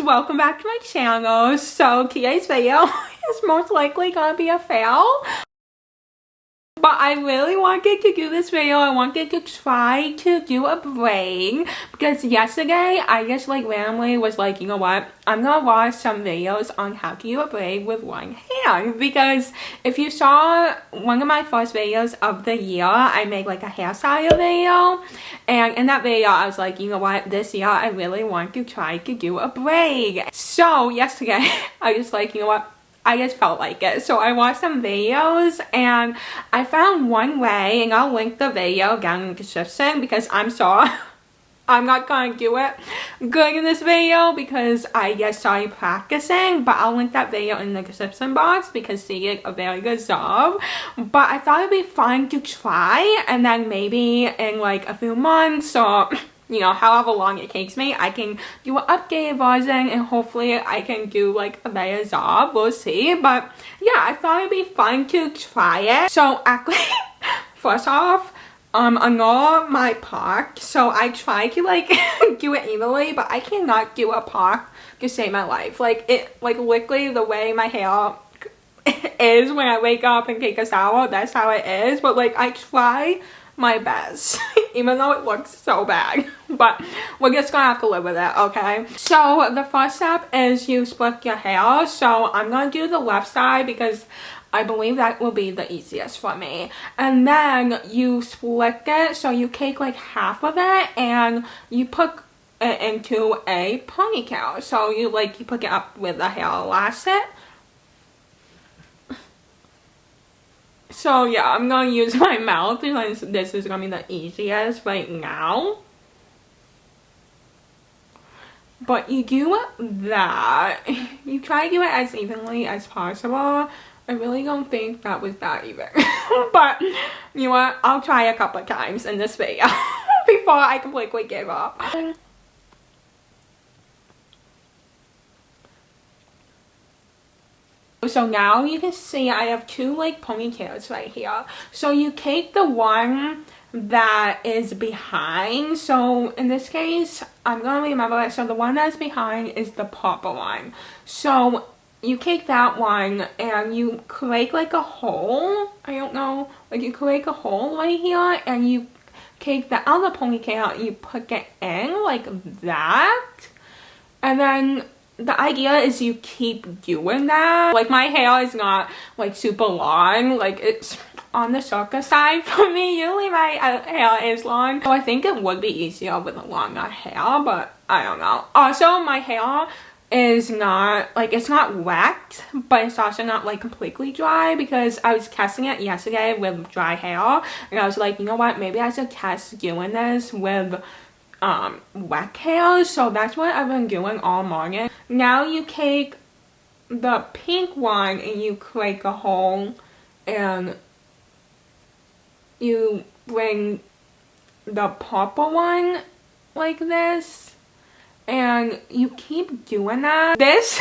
welcome back to my channel. So today's video is most likely gonna be a fail, but I really wanted to do this video. I wanted to try to do a braid because yesterday I just randomly was like, you know what, I'm gonna watch some videos on how to do a braid with one hand, because if you saw one of my first videos of the year, I made a hairstyle video, and in that video I was like, you know what, this year I really want to try to do a braid. So yesterday I was like, you know what, I just felt like it. So I watched some videos and I found one way, and I'll link the video down in the description because I'm sorry, I'm not gonna do it good in this video because I just started practicing, but I'll link that video in the description box because she did a very good job. But I thought it'd be fun to try, and then maybe in a few months or you know, however long it takes me, I can do an updated version and hopefully I can do a better job. We'll see. But yeah, I thought it'd be fun to try it. So actually, first off, I know my part, so I try to do it evenly, but I cannot do a part to save my life. Literally the way my hair is when I wake up and take a shower, that's how it is. But I try my best even though it looks so bad, but we're just gonna have to live with it, okay? So the first step is you split your hair. So I'm gonna do the left side because I believe that will be the easiest for me, and then you split it, so you take half of it and you put it into a ponytail. So you you put it up with a hair elastic. So yeah, I'm gonna use my mouth because this is gonna be the easiest right now. But you do that. You try to do it as evenly as possible. I really don't think that was that even. But you know what? I'll try a couple of times in this video before I completely give up. So now you can see I have two ponytails right here. So you take the one that is behind. So in this case, I'm gonna remember it. So the one that's behind is the purple one. So you take that one and you create a hole. I don't know, you create a hole right here, and you take the other ponytail and you put it in like that, and then the idea is you keep doing that. My hair is not super long, it's on the shorter side for me. Usually my hair is long, so I think it would be easier with a longer hair, but I don't know. Also, my hair is not it's not wet, but it's also not completely dry, because I was testing it yesterday with dry hair, and I was like, you know what, maybe I should test doing this with wet hair. So that's what I've been doing all morning. Now you take the pink one and you create a hole, and you bring the purple one like this, and you keep doing that. This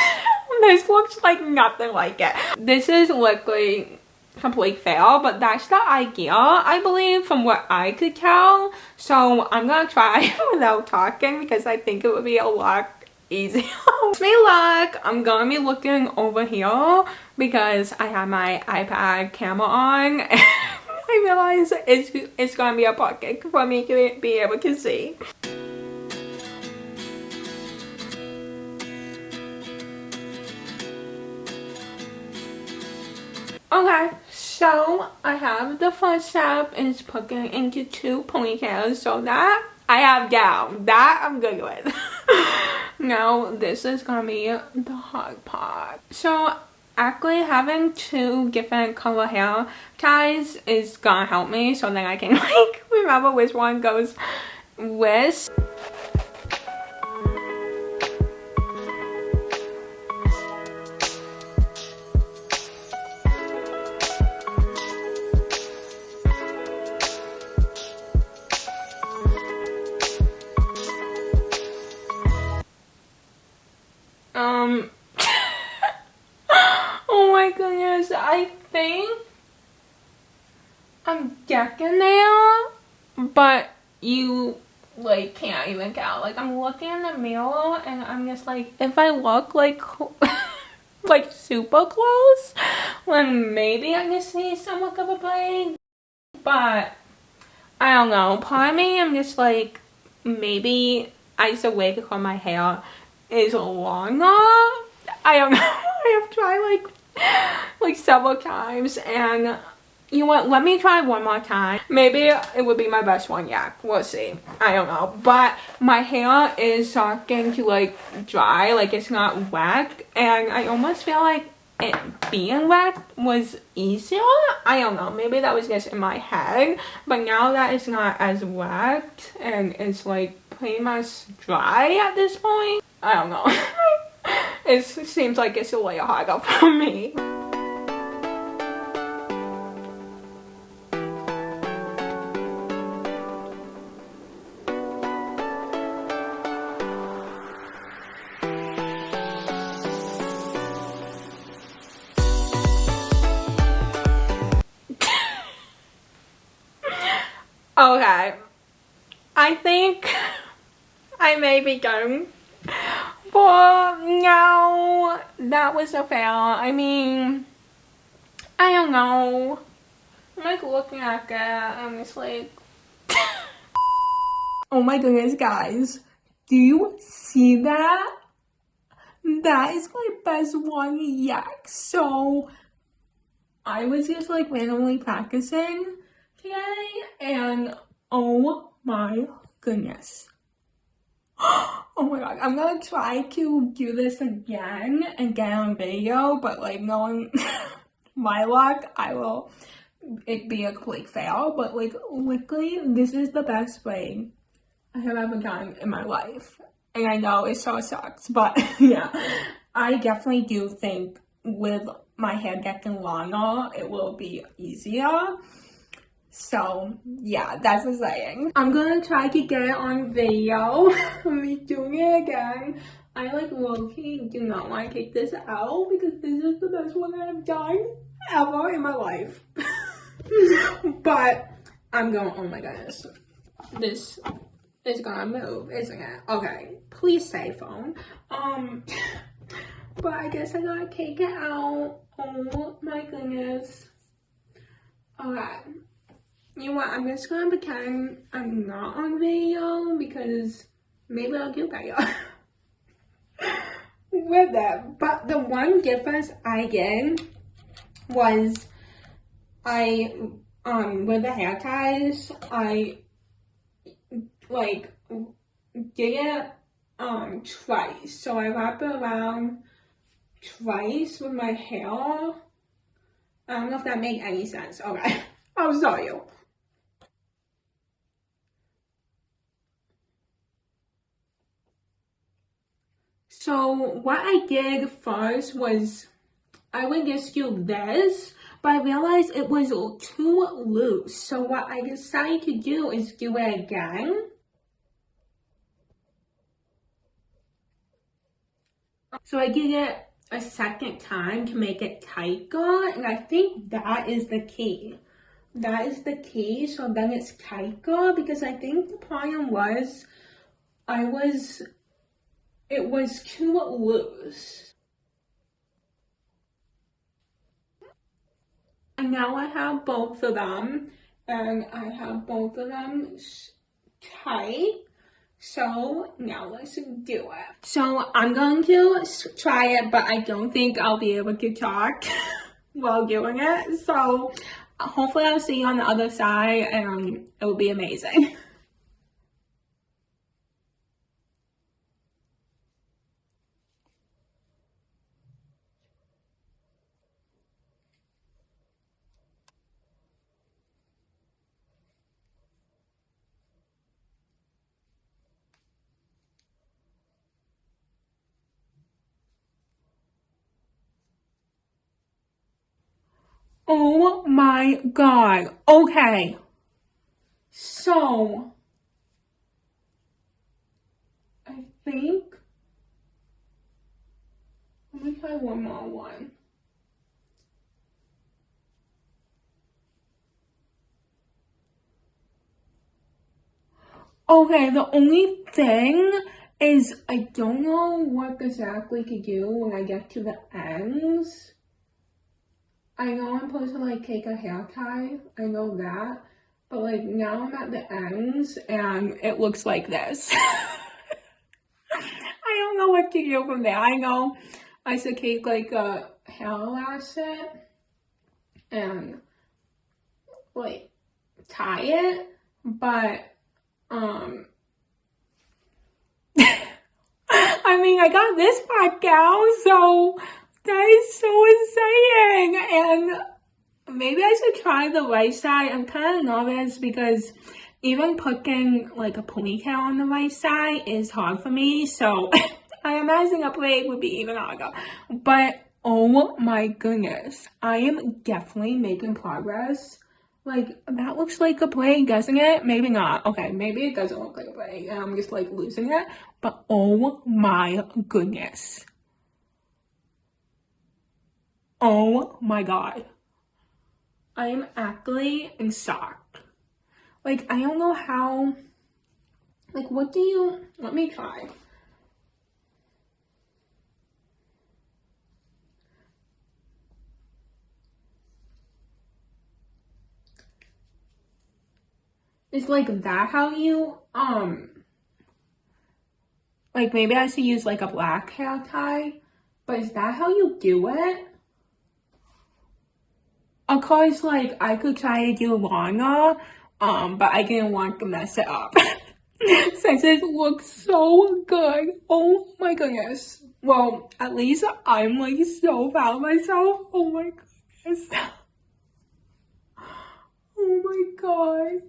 looks like nothing like it. This is literally complete fail, but that's the idea, I believe, from what I could tell. So I'm gonna try without talking because I think it would be a lot easier. Wish me luck. I'm gonna be looking over here because I have my iPad camera on and I realize it's gonna be a pocket for me to be able to see. Okay, so I have the first step is putting into two ponytails, so that I have down. That I'm good with. Now this is gonna be the hard part. So actually having two different color hair ties is gonna help me, so then I can remember which one goes with. Oh my goodness, I think I'm getting there, but you like can't even count. Like I'm looking in the mirror and I'm just like, if I look like like super close, then maybe I can see somewhat of a braid. But I don't know. Part of me, I'm just like, maybe I just wait because my hair is longer. I don't know. I have tried like several times, and you know what? Let me try one more time. Maybe it would be my best one yet. We'll see. I don't know. But my hair is starting to like dry, like it's not wet, and I almost feel like it being wet was easier. I don't know. Maybe that was just in my head. But now that it's not as wet and it's like pretty much dry at this point, I don't know. It seems like it's a little harder for me. Okay, I think I may be done. But no, that was a fail. I mean, I don't know. I'm like looking at that, I'm just like, oh my goodness, guys. Do you see that? That is my best one yet. So, I was just like randomly practicing today, and oh my goodness. Oh my god, I'm gonna try to do this again and get on video, but like knowing my luck, it be a complete fail. But like literally, this is the best way I have ever done in my life. And I know it so sucks, but yeah, I definitely do think with my hair getting longer, it will be easier. So yeah, that's the saying. I'm gonna try to get it on video. Me doing it again. I like low-key do not want to take this out because this is the best one I've done ever in my life. But I'm going, oh my goodness. This is gonna move, isn't it? Okay, please say phone. But I guess I gotta take it out. Oh my goodness. Okay. You know what, I'm just gonna pretend I'm not on video because maybe I'll do better with it. But the one difference I did was with the hair ties, I like did it twice. So I wrap it around twice with my hair. I don't know if that made any sense. Okay, I'll show you. So what I did first was I would just do this, but I realized it was too loose. So what I decided to do is do it again. So I did it a second time to make it tighter, and I think that is the key. That is the key, so then it's tighter, because I think the problem was it was too loose. And now I have both of them, and I have both of them tight. So now let's do it. So I'm going to try it, but I don't think I'll be able to talk while doing it. So hopefully I'll see you on the other side, and it will be amazing. Oh my god. Okay. So I think let me try one more one. Okay, the only thing is I don't know what exactly to do when I get to the ends. I know I'm supposed to like take a hair tie, I know that, but like now I'm at the ends and it looks like this. I don't know what to do from there. I know I should take like a hair elastic and like tie it, but I mean I got this part down, so that is so insane. And maybe I should try the right side. I'm kind of nervous because even putting like a ponytail on the right side is hard for me. So I imagine a braid would be even harder. But oh my goodness, I am definitely making progress. Like, that looks like a braid, doesn't it? Maybe not. Okay, maybe it doesn't look like a braid and I'm just like losing it. But oh my goodness. Oh my god. I am actually in shock. Like, I don't know how, like, what do you, let me try. Is like that how you, like maybe I should use like a black hair tie, but is that how you do it? Of course, like I could try to do longer, but I didn't want to mess it up. Since it looks so good. Oh my goodness. Well, at least I'm like so proud of myself. Oh my goodness. Oh my god.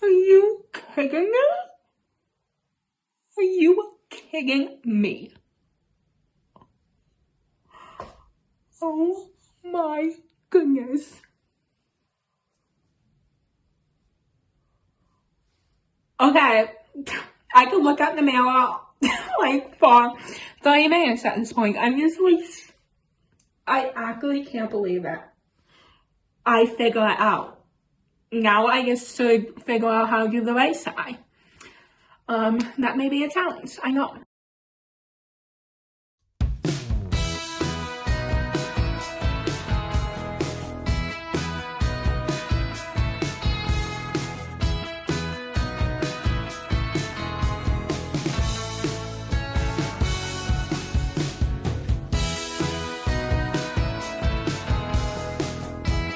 Are you kidding me? Are you kidding me? Oh my goodness. Okay, I could look at the mirror like for 30 minutes at this point. I'm just like, I actually can't believe it. I figured it out. Now I just should figure out how to do the right side. That may be a challenge, I know.